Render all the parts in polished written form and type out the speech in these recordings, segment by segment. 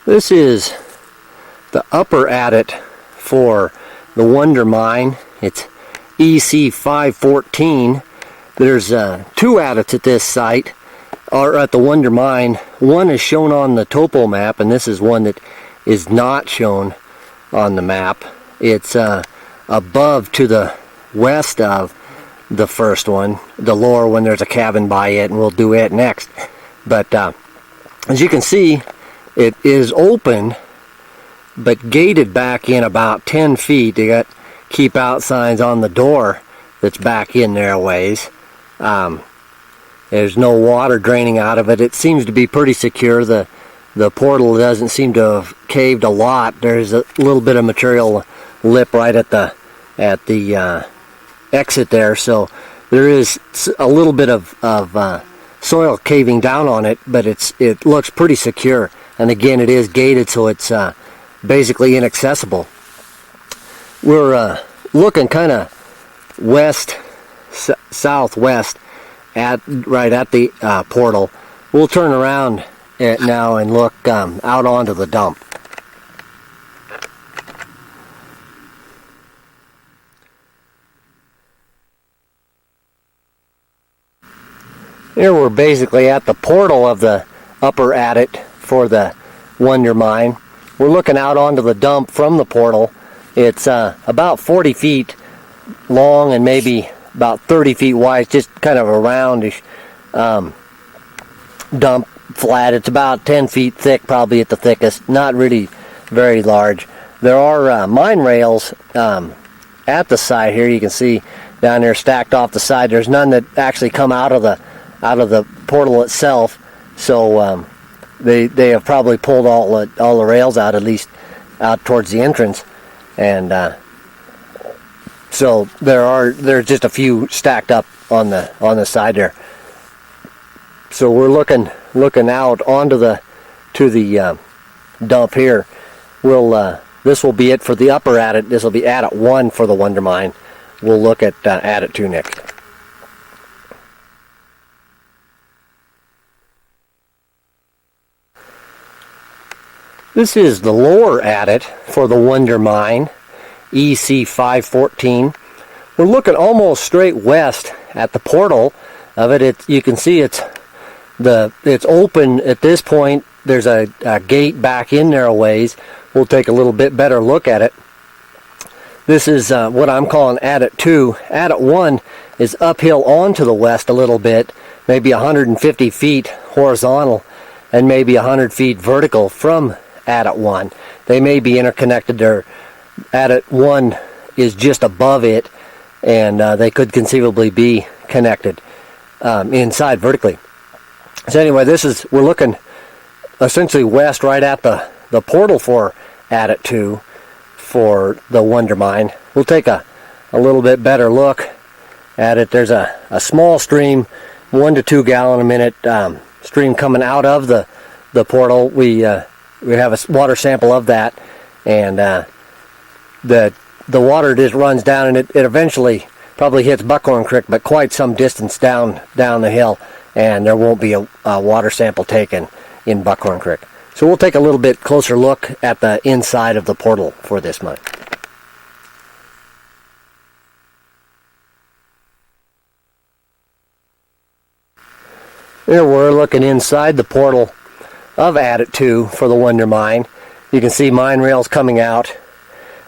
This is the upper adit for the Wonder Mine. It's EC0514. There's two adits at this site, or at the Wonder Mine. One is shown on the topo map, and this is one that is not shown on the map. It's above to the west of the first one, the lower one. There's a cabin by it, and we'll do it next. But as you can see, it is open but gated back in about 10 feet. They got keep out signs on the door that's back in there a ways. There's no water draining out of it. It seems to be pretty secure. The portal doesn't seem to have caved a lot. There's a little bit of material lip right at the exit there, so there is a little bit of soil caving down on it, but it looks pretty secure. And again, it is gated, so it's basically inaccessible. We're looking kind of southwest right at the portal. We'll turn around now and look out onto the dump. Here we're basically at the portal of the upper adit for the Wonder Mine. We're looking out onto the dump from the portal. It's about 40 feet long and maybe about 30 feet wide. It's just kind of a roundish dump, flat. It's about 10 feet thick, probably at the thickest. Not really very large. There are mine rails at the side here. You can see down there stacked off the side. There's none that actually come out of the portal itself. So they have probably pulled all the rails out, at least out towards the entrance, and so there's just a few stacked up on the side there. So we're looking out onto the dump here. This will be it for the upper adit. This will be adit 1 for the Wonder Mine. We'll look at adit 2 next. This is the lower adit for the Wonder Mine, EC0514. We're looking almost straight west at the portal of it. You can see it's open at this point. There's a gate back in there a ways. We'll take a little bit better look at it. This is what I'm calling adit 2. Adit 1 is uphill onto the west a little bit, maybe 150 feet horizontal and maybe 100 feet vertical from adit 1. They may be interconnected. Adit 1 is just above it, and they could conceivably be connected inside vertically. So anyway, we're looking essentially west right at the portal for adit 2 for the Wonder Mine. We'll take a little bit better look at it. There's a small stream, 1 to 2 gallon a minute stream coming out of the portal. We have a water sample of that, and the water just runs down, and it eventually probably hits Buckhorn Creek, but quite some distance down the hill, and there won't be a water sample taken in Buckhorn Creek. So we'll take a little bit closer look at the inside of the portal for this mine. Here we're looking inside the portal of adit 2 for the Wonder Mine. You can see mine rails coming out.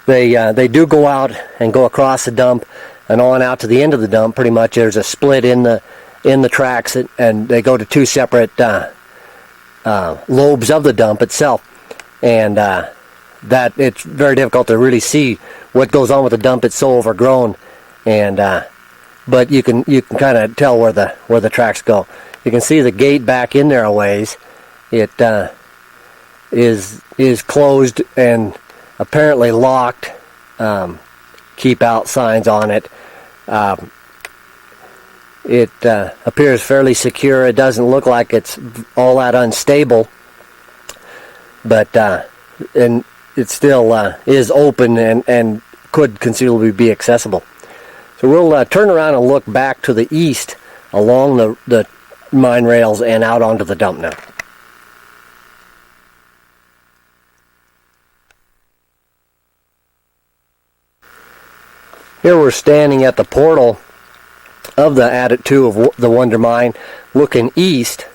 They do go out and go across the dump and on out to the end of the dump. Pretty much there's a split in the tracks, and they go to two separate lobes of the dump itself, and that it's very difficult to really see what goes on with the dump. It's so overgrown, and but you can kind of tell where the tracks go. You can see the gate back in there a ways. It is closed and apparently locked. Keep out signs on it. It appears fairly secure. It doesn't look like it's all that unstable, but and it still is open and could conceivably be accessible. So we'll turn around and look back to the east along the mine rails and out onto the dump now. Here we're standing at the portal of the Adit 2 of the Wonder Mine, looking east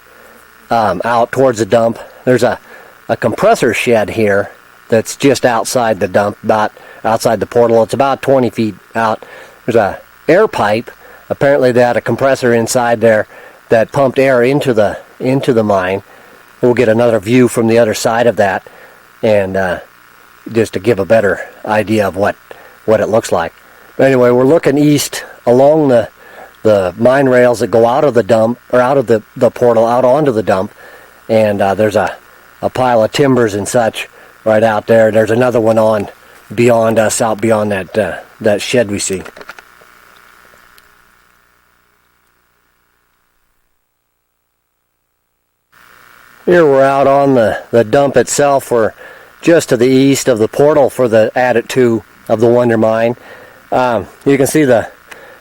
out towards the dump. There's a compressor shed here that's just outside the dump, about outside the portal. It's about 20 feet out. There's a air pipe. Apparently they had a compressor inside there that pumped air into the mine. We'll get another view from the other side of that, and just to give a better idea of what it looks like. But anyway, we're looking east along the mine rails that go out of the dump, or out of the portal, out onto the dump, and there's a pile of timbers and such right out there. There's another one on beyond us, out beyond that shed we see. Here we're out on the dump itself. We're just to the east of the portal for the Adit 2 of the Wonder Mine. You can see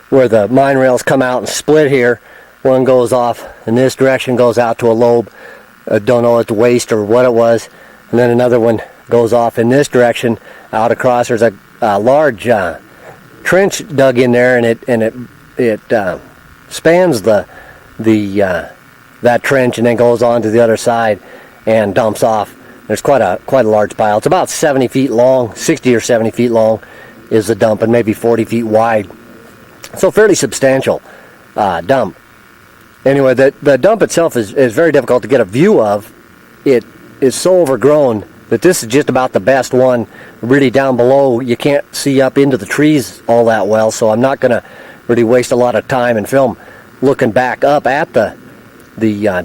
where the mine rails come out and split here. One goes off in this direction, goes out to a lobe. Don't know if it's waste or what it was. And then another one goes off in this direction, out across. There's a large trench dug in there, and it spans that trench and then goes on to the other side and dumps off. There's quite a large pile. It's about 70 feet long, 60 or 70 feet long is the dump, and maybe 40 feet wide. So fairly substantial dump. Anyway, the dump itself is very difficult to get a view of. It is so overgrown that this is just about the best one. Really down below, you can't see up into the trees all that well, so I'm not going to really waste a lot of time and film looking back up at the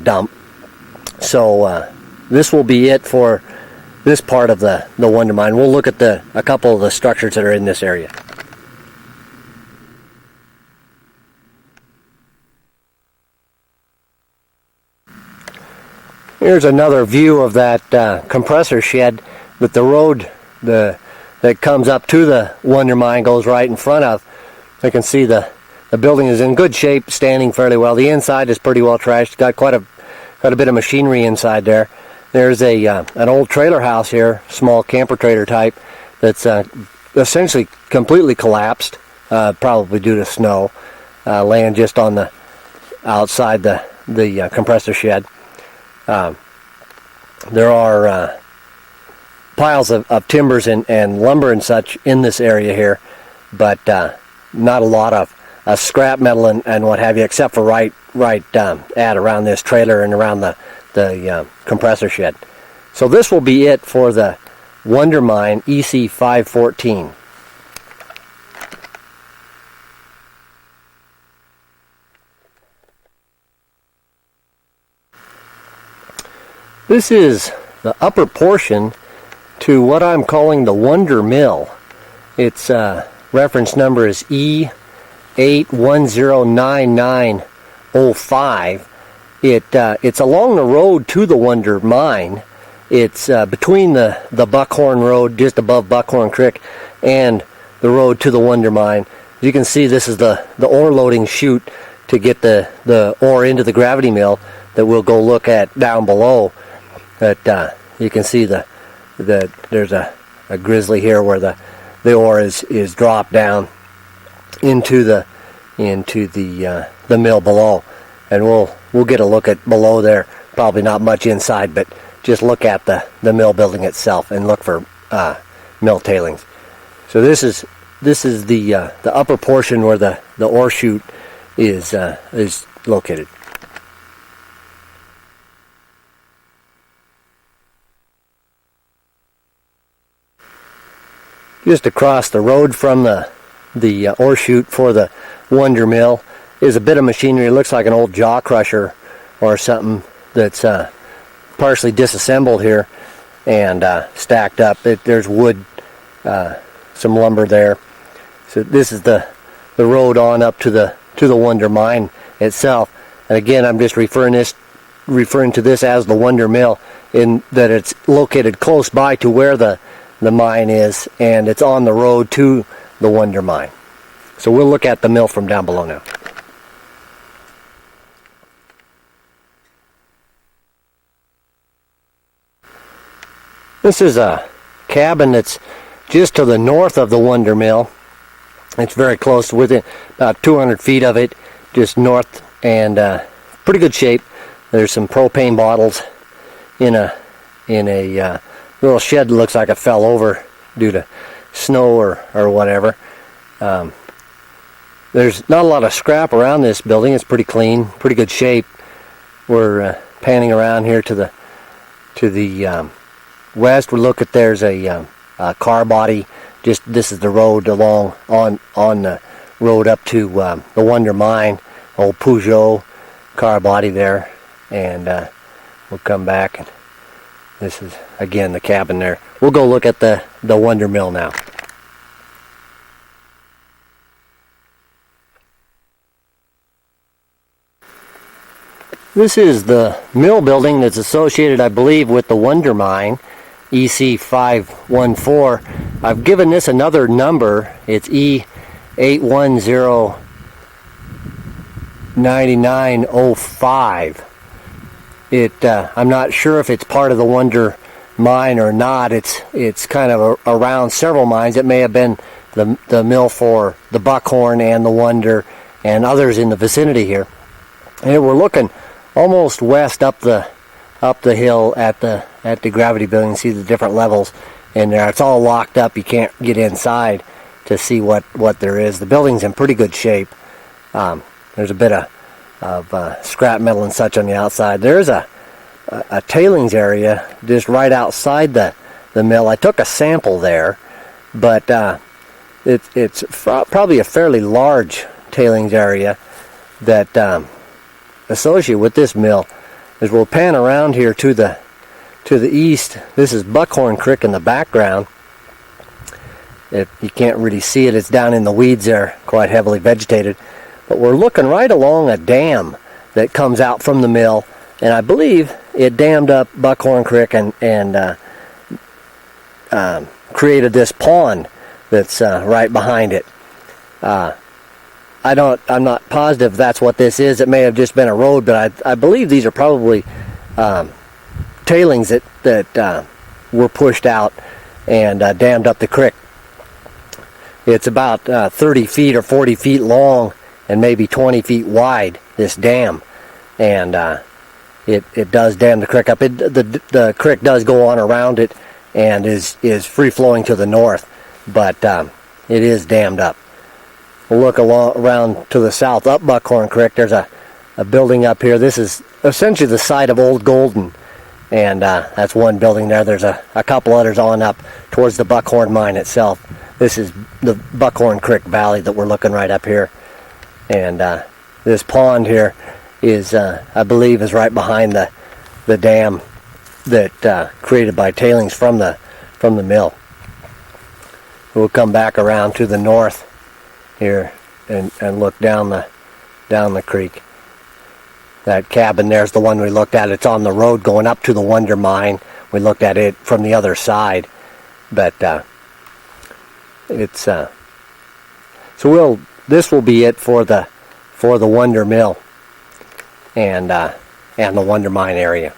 dump. So this will be it for this part of the Wonder Mine. We'll look at a couple of the structures that are in this area. Here's another view of that compressor shed that the road that comes up to the Wonder Mine goes right in front of. You can see the building is in good shape, standing fairly well. The inside is pretty well trashed. Got quite a bit of machinery inside there. There's an old trailer house here, small camper trailer type, that's essentially completely collapsed, probably due to snow, laying just on the outside the compressor shed. There are piles of timbers and lumber and such in this area here, but not a lot of scrap metal and what have you, except for right at around this trailer and around the compressor shed. So this will be it for the Wonder Mine EC0514. This is the upper portion to what I'm calling the Wonder Mill. Its reference number is E0514. It's along the road to the Wonder Mine. It's between the Buckhorn Road, just above Buckhorn Creek, and the road to the Wonder Mine. As you can see, this is the ore loading chute to get the ore into the gravity mill that we'll go look at down below. But you can see there's a grizzly here where the ore is dropped down into the mill below, and we'll get a look at below there. Probably not much inside, but just look at the mill building itself and look for mill tailings. So this is the upper portion where the ore chute is located. Just across the road from the ore chute for the Wonder Mill is a bit of machinery. It looks like an old jaw crusher or something that's partially disassembled here and stacked up. There's wood, some lumber there. So this is the road on up to the Wonder Mine itself. And again, I'm just referring to this as the Wonder Mill, in that it's located close by to where the mine is, and it's on the road to the Wonder Mine. So we'll look at the mill from down below now. This is a cabin that's just to the north of the Wonder Mill. It's very close, within about 200 feet of it, just north, and pretty good shape. There's some propane bottles in a little shed that looks like it fell over due to snow or whatever. There's not a lot of scrap around this building. It's pretty clean, pretty good shape. We're panning around here to the west. We look at, there's a car body. Just this is the road along on the road up to the Wonder Mine. Old Peugeot car body there, and we'll come back, and this is again the cabin there. We'll go look at the Wonder Mill now. This is the mill building that's associated, I believe, with the Wonder Mine, EC0514. I've given this another number. It's E08109905. I'm not sure if it's part of the Wonder Mine or not. It's kind of around several mines. It may have been the mill for the Buckhorn and the Wonder and others in the vicinity here. And we're looking almost west up the hill at the gravity building. See the different levels in there. It's all locked up. You can't get inside to see what there is. The building's in pretty good shape. There's a bit of scrap metal and such on the outside. There's a tailings area just right outside the mill. I took a sample there, but it's probably a fairly large tailings area that associated with this mill. As we'll pan around here to the east, this is Buckhorn Creek in the background. You can't really see it. It's down in the weeds there, quite heavily vegetated. But we're looking right along a dam that comes out from the mill, and I believe it dammed up Buckhorn Creek and created this pond that's right behind it. I'm not positive that's what this is. It may have just been a road, but I believe these are probably tailings that were pushed out and dammed up the creek. It's about 30 feet or 40 feet long and maybe 20 feet wide, this dam, and it does dam the creek up. The creek does go on around it and is free flowing to the north, but it is dammed up. We'll look around to the south, up Buckhorn Creek. There's a building up here. This is essentially the site of Old Golden, and that's one building there. There's a couple others on up towards the Buckhorn Mine itself. This is the Buckhorn Creek Valley that we're looking right up here, and this pond here is, I believe, is right behind the dam that created by tailings from the mill. We'll come back around to the north here and look down the creek. That cabin there's the one we looked at. It's on the road going up to the Wonder Mine. We looked at it from the other side, but it's so this will be it for the Wonder Mill and the Wonder Mine area.